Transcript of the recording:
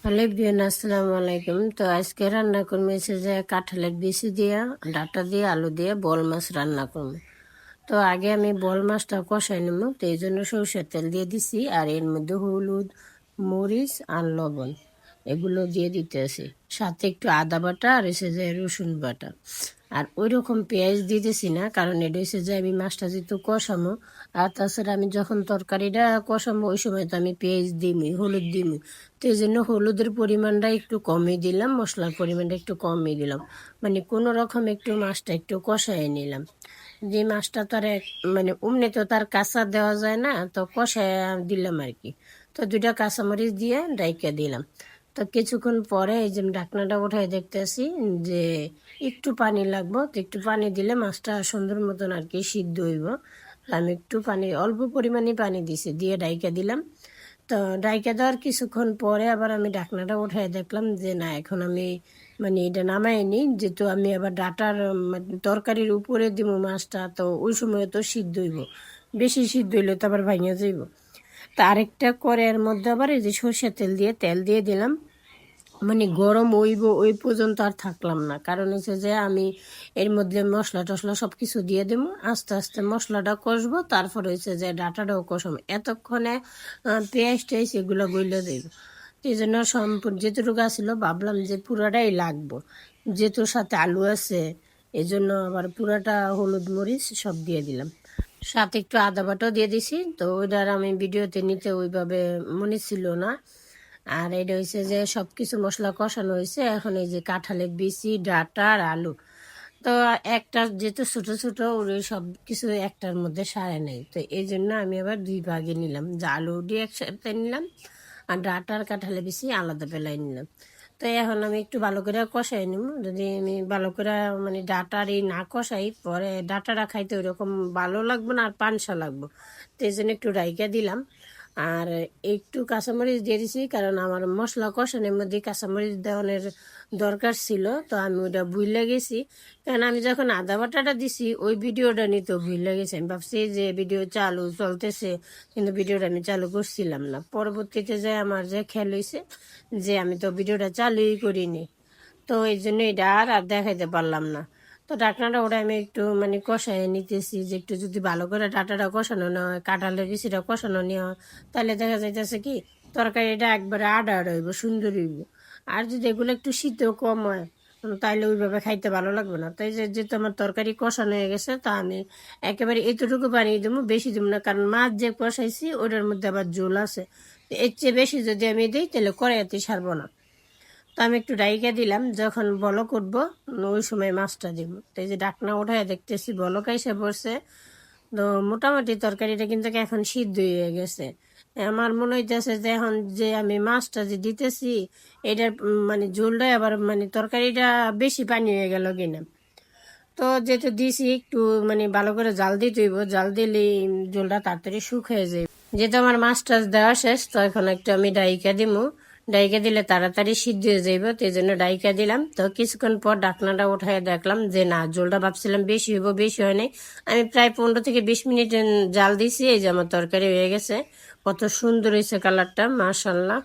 Hello বিয়ান, আসসালামু আলাইকুম। তো আজকে রান্না করবো হচ্ছে যে কাঁঠালের বিচি দিয়া, ডাটা দিয়ে, আলু দিয়ে বল মাছ রান্না করবো। তো আগে আমি বল মাছটা কষাই নেবো, তো এই জন্য সরষের তেল দিয়ে দিছি, আর এর মধ্যে হলুদ, মরিচ আর লবণ এগুলো দিয়ে দিতে আছে, সাথে একটু আদা বাটা আর এসে যায় রসুন বাটা। আর ওই রকম পেঁয়াজ দিতেছি না, কারণ এটা হচ্ছে যে আমি মাছটা যেহেতু কষামো, আর তাছাড়া আমি যখন তরকারিটা কষামো ওই সময় তো আমি পেঁয়াজ দিমই, হলুদ দিমই। তো এই জন্য হলুদের পরিমাণটা একটু কমই দিলাম, মশলার পরিমাণটা একটু কমই দিলাম, মানে কোনো রকম একটু মাছটা একটু কষাই নিলাম। যে মাছটা তো আর মানে অমনি তো তার কাঁচা দেওয়া যায় না, তো কষায় দিলাম আর কি। তো দুইটা কাঁচামরিচ দিয়ে ডাইকা দিলাম। তো কিছুক্ষণ পরে এই যে ঢাকনাটা উঠাই দেখতেছি যে একটু পানি লাগবো, তো একটু পানি দিলে মাছটা সুন্দর মতন আর কি সিদ্ধ হইব। আমি একটু পানি, অল্প পরিমাণে পানি দিছি, দিয়ে ডাইকা দিলাম। তো ডাইকা দেওয়ার কিছুক্ষণ পরে আবার আমি ঢাকনাটা উঠাই দেখলাম যে না, এখন আমি মানে এটা নামাইনি, যেহেতু আমি আবার ডাটার তরকারির উপরে দিব মাছটা, তো ওই সময় তো সিদ্ধ হইব, বেশি সিদ্ধ হইলে তো আবার ভাঙিয়া যাইব। তা আরেকটা করে এর মধ্যে আবার এই যে সর্ষের তেল দিয়ে দিলাম, মানে গরম ওই পর্যন্ত আর থাকলাম না, কারণ হচ্ছে যে আমি এর মধ্যে মশলা টশলা সব কিছু দিয়ে দেবো, আস্তে আস্তে মশলাটা কষবো, তারপর হচ্ছে যে ডাটাটাও কষাবো, এতক্ষণে পেঁয়াজ টেয়াজ এগুলো গইলে দেবো। এই জন্য সম্পূর্ণ যেটুকু আসছিল ভাবলাম যে পুরাটাই লাগবো, যেহেতু সাথে আলু আছে, এই জন্য আবার পুরাটা হলুদ মরিচ সব দিয়ে দিলাম, সাথে একটু আদা বাটাও দিয়ে দিছি। তো ওইটার আমি ভিডিওতে নিতে ওইভাবে মনে ছিল না। আর এটা হয়েছে যে সব কিছু মশলা কষানো হয়েছে, এখন এই যে কাঁঠালের বিচি, ডাটা আর আলু, তো একটা যেহেতু ছোট ছোট ওই সব কিছু একটার মধ্যে সারে নেই, তো এই জন্য আমি আবার দুই ভাগে নিলাম, যে আলু দিয়ে একসাথে নিলাম আর ডাটা আর কাঁঠালের বিচি আলাদা পেলাই নিলাম। তো এখন আমি একটু ভালো করে কষাই নিব, যদি আমি ভালো করে মানে ডাটার এই না কষাই পরে ডাটাটা খাইতে ওইরকম ভালো লাগবে না, আর পানসা লাগবে। তো এই জন্য একটু রাইকা দিলাম, আর একটু কাঁচামরিচ দিয়ে দিছি, কারণ আমার মশলা কষানোর মধ্যে কাঁচামরিচ দেওয়ানোর দরকার ছিল, তো আমি ওইটা ভুলে গেছি। কারণ আমি যখন আদা বাটাটা দিছি ওই ভিডিওটা নিতে ভুলে গেছি, আমি ভাবছি যে ভিডিও চালু চলতেছে, কিন্তু ভিডিওটা আমি চালু করছিলাম না। পরবর্তীতে যে আমার যে খেয়াল হয়েছে যে আমি তো ভিডিওটা চালুই করিনি, তো এই জন্য এটা আর দেখাইতে পারলাম না। তো ঢাকনাটা ওটা আমি একটু মানে কষায় নিতেছি, যে একটু যদি ভালো করে ডাটাটা কষানো না হয়, কাঁঠালের বিচিটা কষানো নেওয়া হয়, তাহলে দেখা যাইতেছে কি তরকারিটা একবারে আডা আডা হইব, সুন্দর হইব। আর যদি এগুলো একটু শীতও কম হয়, তাইলে ওইভাবে খাইতে ভালো লাগবে না। তাই যে যেহেতু আমার তরকারি কষানো হয়ে গেছে, তা আমি একেবারে এতটুকু পানি দেবো, বেশি দেবো না, কারণ মাছ যে কষাইছি ওটার মধ্যে আবার ঝোল আছে। তো এর চেয়ে বেশি যদি আমি দিই তাহলে কড়াইতে সারবো না। তো আমি একটু ডাইকা দিলাম, যখন বলক উঠবো ওই সময় মাছটা দিব। তো এই যে ডাকনা উঠায় দেখতেছি বলক এসে পড়ছে। তো মোটামুটি তরকারিটা কিন্তু এখন সিদ্ধ হয়ে গেছে। আমার মনে হইতেছে যে এখন যে আমি মাছটা যে দিতেছি এটার মানে ঝোলটা আবার মানে তরকারিটা বেশি পানি হয়ে গেল কিনা। তো যেহেতু দিছি একটু মানে ভালো করে জাল দিতে হইব, জাল দিলে ঝোলটা তাড়াতাড়ি শুকিয়ে যায়। যেহেতু আমার মাছ টাছ দেওয়া শেষ, তো এখন একটু আমি ডাইকা দিমু, ডাইকা দিলে তাড়াতাড়ি সিদ্ধ হয়ে যাইব, তো এই জন্য ডাইকা দিলাম। তো কিছুক্ষণ পর ঢাকনাটা উঠাই দেখলাম যে না, ঝোলটা ভাবছিলাম বেশি হইব, বেশি হয় নাই। আমি প্রায় 15 থেকে 20 মিনিট জাল দিছি, এই যে আমার তরকারি হয়ে গেছে, কত সুন্দর হয়েছে কালারটা, মাশাল্লাহ।